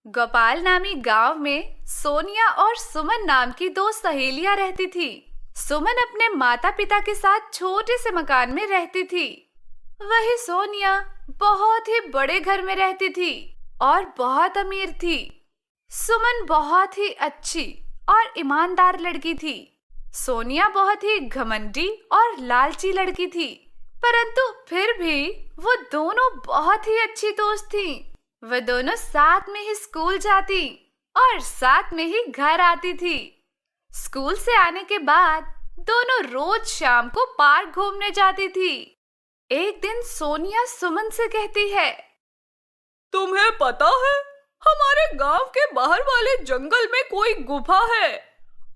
गोपाल नामी गांव में सोनिया और सुमन नाम की दो सहेलियां रहती थी। सुमन अपने माता पिता के साथ छोटे से मकान में रहती थी। वही सोनिया बहुत ही बड़े घर में रहती थी और बहुत अमीर थी। सुमन बहुत ही अच्छी और ईमानदार लड़की थी। सोनिया बहुत ही घमंडी और लालची लड़की थी, परंतु फिर भी वो दोनों बहुत ही अच्छी दोस्त थीं। वे दोनों साथ में ही स्कूल जाती और साथ में ही घर आती थी। स्कूल से आने के बाद दोनों रोज शाम को पार्क घूमने जाती थी। एक दिन सोनिया सुमन से कहती है, तुम्हें पता है, हमारे गांव के बाहर वाले जंगल में कोई गुफा है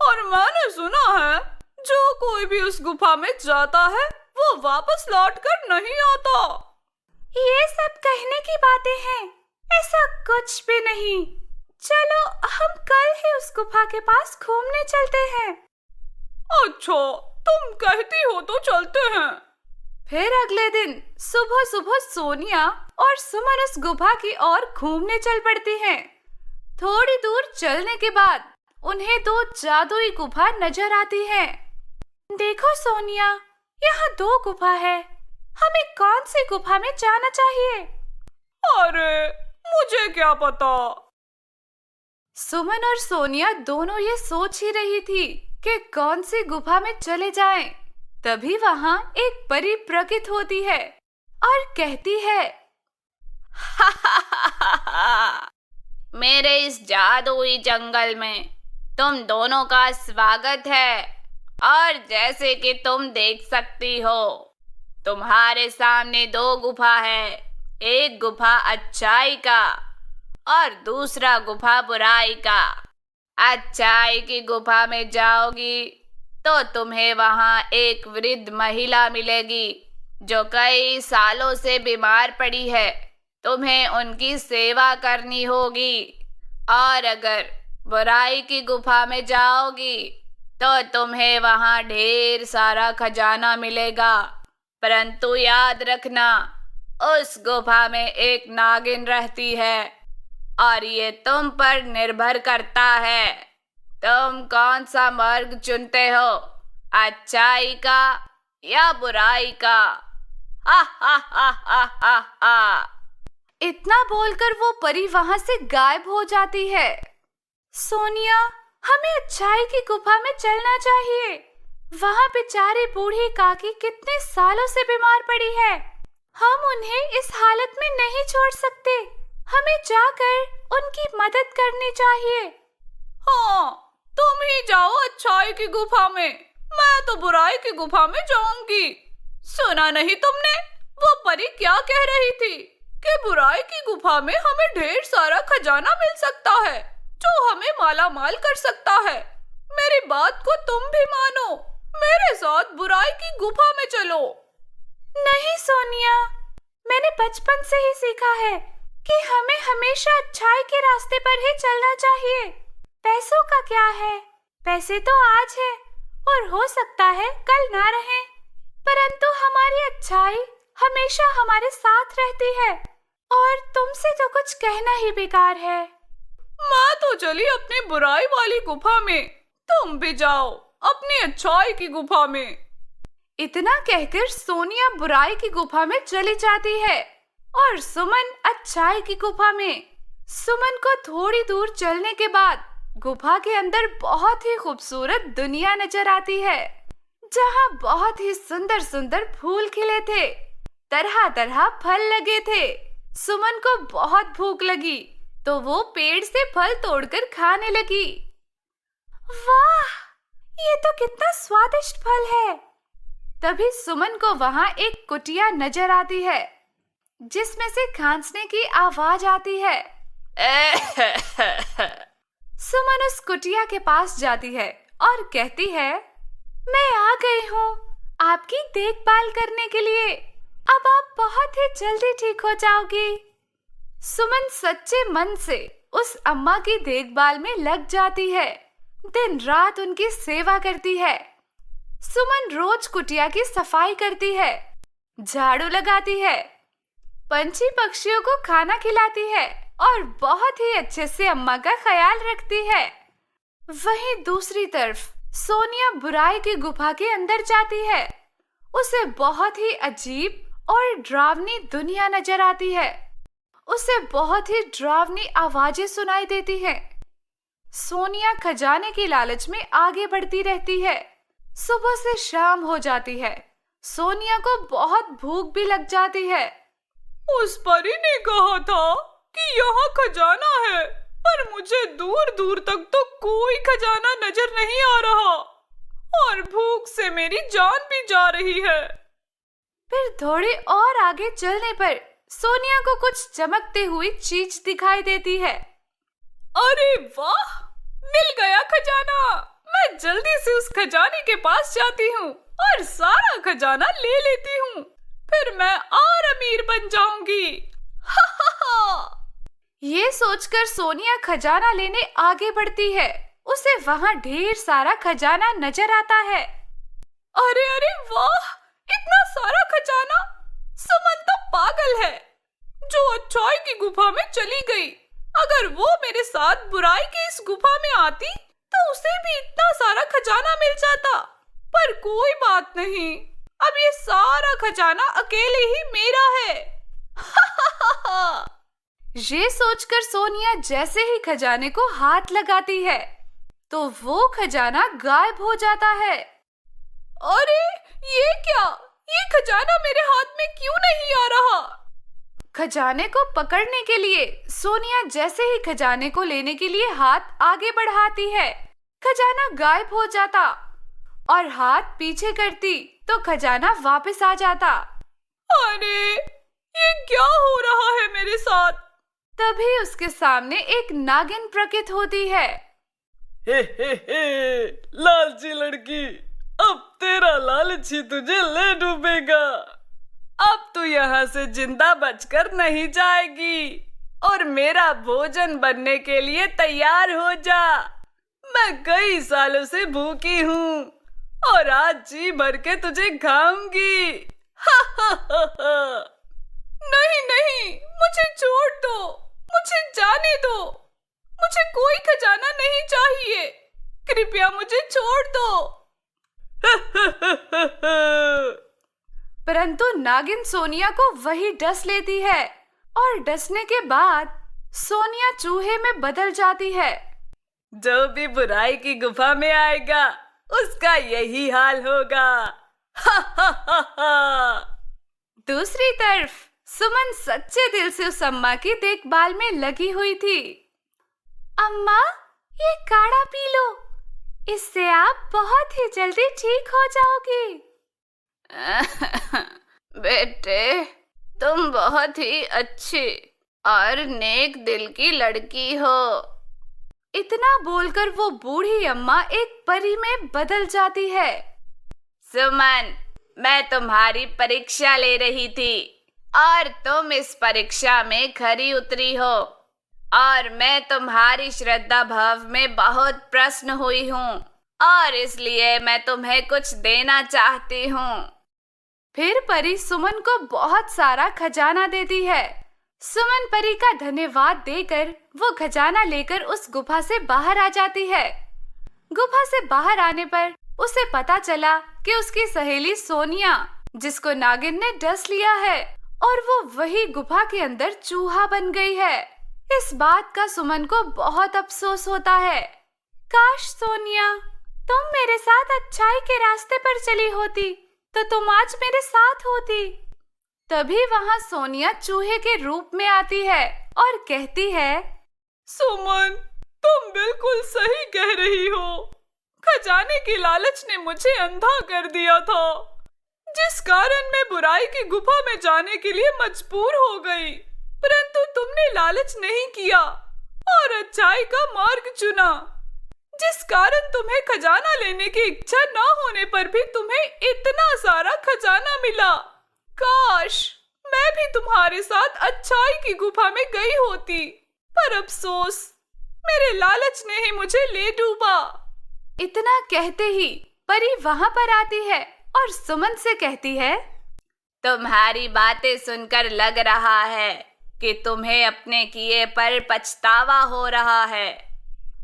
और मैंने सुना है जो कोई भी उस गुफा में जाता है वो वापस लौट कर नहीं आता। ये सब कहने की बातें हैं, ऐसा कुछ भी नहीं। चलो हम कल ही उस गुफा के पास घूमने चलते हैं। अच्छा, तुम कहती हो तो चलते हैं। फिर अगले दिन सुबह सुबह सोनिया और सुमन उस गुफा की ओर घूमने चल पड़ती हैं। थोड़ी दूर चलने के बाद उन्हें दो जादुई गुफा नजर आती है। देखो सोनिया, यहाँ दो गुफा है, हमें कौन सी गुफा में जाना चाहिए? अरे मुझे क्या पता। सुमन और सोनिया दोनों ये सोच ही रही थी कि कौन सी गुफा में चले जाएं। तभी वहाँ एक परी प्रकट होती है और कहती है, मेरे इस जादुई जंगल में तुम दोनों का स्वागत है और जैसे कि तुम देख सकती हो, तुम्हारे सामने दो गुफा है। एक गुफा अच्छाई का और दूसरा गुफा बुराई का। अच्छाई की गुफा में जाओगी तो तुम्हें वहाँ एक वृद्ध महिला मिलेगी जो कई सालों से बीमार पड़ी है। तुम्हें उनकी सेवा करनी होगी। और अगर बुराई की गुफा में जाओगी तो तुम्हें वहाँ ढेर सारा खजाना मिलेगा, परंतु याद रखना, उस गुफा में एक नागिन रहती है और ये तुम पर निर्भर करता है। तुम कौन सा मार्ग चुनते हो, अच्छाई का या बुराई का? हा हा हा हा हा हा। इतना बोलकर वो परी वहाँ से गायब हो जाती है। सोनिया, हमें अच्छाई की गुफा में चलना चाहिए। वहाँ बेचारी बूढ़ी काकी कितने सालों से बीमार पड़ी है। हम उन्हें इस हालत में नहीं छोड़ सकते। हमें जाकर उनकी मदद करनी चाहिए। हाँ, तुम ही जाओ अच्छाई की गुफा में, मैं तो बुराई की गुफा में जाऊंगी। सुना नहीं तुमने वो परी क्या कह रही थी कि बुराई की गुफा में हमें ढेर सारा खजाना मिल सकता है जो हमें माला माल कर सकता है। मेरी बात को तुम भी मानो, मेरे साथ बुराई की गुफा में चलो। नहीं सोनिया, मैंने बचपन से ही सीखा है कि हमें हमेशा अच्छाई के रास्ते पर ही चलना चाहिए। पैसों का क्या है, पैसे तो आज है और हो सकता है कल ना रहे, परंतु हमारी अच्छाई हमेशा हमारे साथ रहती है। और तुमसे तो कुछ कहना ही बेकार है। मैं तो चली अपनी बुराई वाली गुफा में, तुम भी जाओ अपनी अच्छाई की गुफा में। इतना कहकर सोनिया बुराई की गुफा में चली जाती है और सुमन अच्छाई की गुफा में। सुमन को थोड़ी दूर चलने के बाद गुफा के अंदर बहुत ही खूबसूरत दुनिया नजर आती है, जहाँ बहुत ही सुंदर सुंदर फूल खिले थे, तरह तरह फल लगे थे। सुमन को बहुत भूख लगी तो वो पेड़ से फल तोड़कर खाने लगी। वाह, ये तो कितना स्वादिष्ट फल है। तभी सुमन को वहाँ एक कुटिया नजर आती है जिसमें से खांसने की आवाज आती है। सुमन उस कुटिया के पास जाती है और कहती है, मैं आ गई हूँ आपकी देखभाल करने के लिए। अब आप बहुत ही जल्दी ठीक हो जाओगी। सुमन सच्चे मन से उस अम्मा की देखभाल में लग जाती है, दिन रात उनकी सेवा करती है। सुमन रोज कुटिया की सफाई करती है, झाड़ू लगाती है, पंछी पक्षियों को खाना खिलाती है और बहुत ही अच्छे से अम्मा का ख्याल रखती है। वहीं दूसरी तरफ सोनिया बुराई की गुफा के अंदर जाती है। उसे बहुत ही अजीब और डरावनी दुनिया नजर आती है। उसे बहुत ही डरावनी आवाजें सुनाई देती हैं। सोनिया खजाने की लालच में आगे बढ़ती रहती है। सुबह से शाम हो जाती है। सोनिया को बहुत भूख भी लग जाती है। उस परी ने कहा था कि यहाँ खजाना है, पर मुझे दूर दूर तक तो कोई खजाना नजर नहीं आ रहा और भूख से मेरी जान भी जा रही है। फिर थोड़ी और आगे चलने पर सोनिया को कुछ चमकती हुई चीज दिखाई देती है। अरे वाह, मिल गया खजाना। मैं जल्दी से उस खजाने के पास जाती हूँ और सारा खजाना ले लेती हूँ। फिर मैं और अमीर बन जाऊंगी। हा हा हा। ये सोचकर सोनिया खजाना लेने आगे बढ़ती है। उसे वहाँ ढेर सारा खजाना नजर आता है। अरे अरे वाह, इतना सारा खजाना। सुमन तो पागल है जो अच्छाई की गुफा में चली गई। अगर वो मेरे साथ बुराई की इस गुफा में आती तो उसे भी इतना सारा खजाना मिल जाता। पर कोई बात नहीं, अब ये सारा खजाना अकेले ही मेरा है। हा हा हा हा। ये सोचकर सोनिया जैसे ही खजाने को हाथ लगाती है तो वो खजाना गायब हो जाता है। अरे ये क्या? ये खजाना मेरे हाथ में क्यों नहीं आ रहा? खजाने को पकड़ने के लिए सोनिया जैसे ही खजाने को लेने के लिए हाथ आगे बढ़ाती है, खजाना गायब हो जाता और हाथ पीछे करती तो खजाना वापस आ जाता। अरे ये क्या हो रहा है मेरे साथ? तभी उसके सामने एक नागिन प्रकट होती है। हे, लालची लड़की, अब तेरा लालच ही तुझे ले डूबेगा। अब तू यहाँ से जिंदा बचकर नहीं जाएगी और मेरा भोजन बनने के लिए तैयार हो जा। मैं कई सालों से भूखी हूँ और आज जी भर के तुझे खाऊंगी। हा हा हा हा। नहीं नहीं, मुझे छोड़ दो, मुझे जाने दो। मुझे कोई खजाना नहीं चाहिए, कृपया मुझे छोड़ दो। परंतु नागिन सोनिया को वही डस लेती है और डसने के बाद सोनिया चूहे में बदल जाती है। जो भी बुराई की गुफा में आएगा उसका यही हाल होगा। हा हा हा हा। दूसरी तरफ सुमन सच्चे दिल से उस अम्मा की देखभाल में लगी हुई थी। अम्मा, ये काढ़ा पी लो, इससे आप बहुत ही जल्दी ठीक हो जाओगी। बेटे, तुम बहुत ही अच्छी और नेक दिल की लड़की हो। इतना बोलकर वो बूढ़ी अम्मा एक परी में बदल जाती है। सुमन, मैं तुम्हारी परीक्षा ले रही थी और तुम इस परीक्षा में खरी उतरी हो और मैं तुम्हारी श्रद्धा भाव में बहुत प्रसन्न हुई हूँ और इसलिए मैं तुम्हें कुछ देना चाहती हूँ। फिर परी सुमन को बहुत सारा खजाना देती है। सुमन परी का धन्यवाद देकर वो खजाना लेकर उस गुफा से बाहर आ जाती है। गुफा से बाहर आने पर उसे पता चला कि उसकी सहेली सोनिया, जिसको नागिन ने डस लिया है, और वो वही गुफा के अंदर चूहा बन गई है। इस बात का सुमन को बहुत अफसोस होता है। काश सोनिया, तुम मेरे साथ अच्छाई के रास्ते पर चली होती तो तुम आज मेरे साथ होती। तभी वहाँ सोनिया चूहे के रूप में आती है और कहती है, सुमन, तुम बिल्कुल सही कह रही हो। खजाने की लालच ने मुझे अंधा कर दिया था, जिस कारण मैं बुराई की गुफा में जाने के लिए मजबूर हो गई। परंतु तुमने लालच नहीं किया और अच्छाई का मार्ग चुना, जिस कारण तुम्हें खजाना लेने की इच्छा न होने पर भी तुम्हें इतना सारा खजाना मिला। काश मैं भी तुम्हारे साथ अच्छाई की गुफा में गई होती, पर अफसोस मेरे लालच ने ही मुझे ले डूबा। इतना कहते ही परी वहाँ पर आती है और सुमन से कहती है, तुम्हारी बातें सुनकर लग रहा है कि तुम्हें अपने किए पर पछतावा हो रहा है।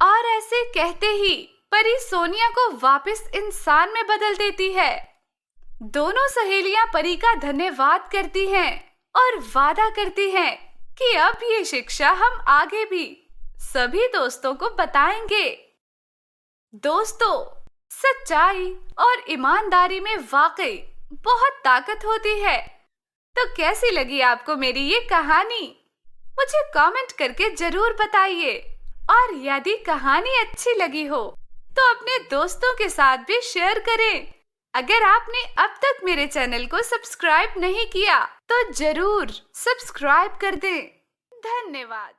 और ऐसे कहते ही परी सोनिया को वापस इंसान में बदल देती है। दोनों सहेलियां परी का धन्यवाद करती हैं और वादा करती हैं कि अब ये शिक्षा हम आगे भी सभी दोस्तों को बताएंगे। दोस्तों, सच्चाई और ईमानदारी में वाकई बहुत ताकत होती है। तो कैसी लगी आपको मेरी ये कहानी? मुझे कमेंट करके जरूर बताइए। और यदि कहानी अच्छी लगी हो तो अपने दोस्तों के साथ भी शेयर करें। अगर आपने अब तक मेरे चैनल को सब्सक्राइब नहीं किया तो जरूर सब्सक्राइब कर दें। धन्यवाद।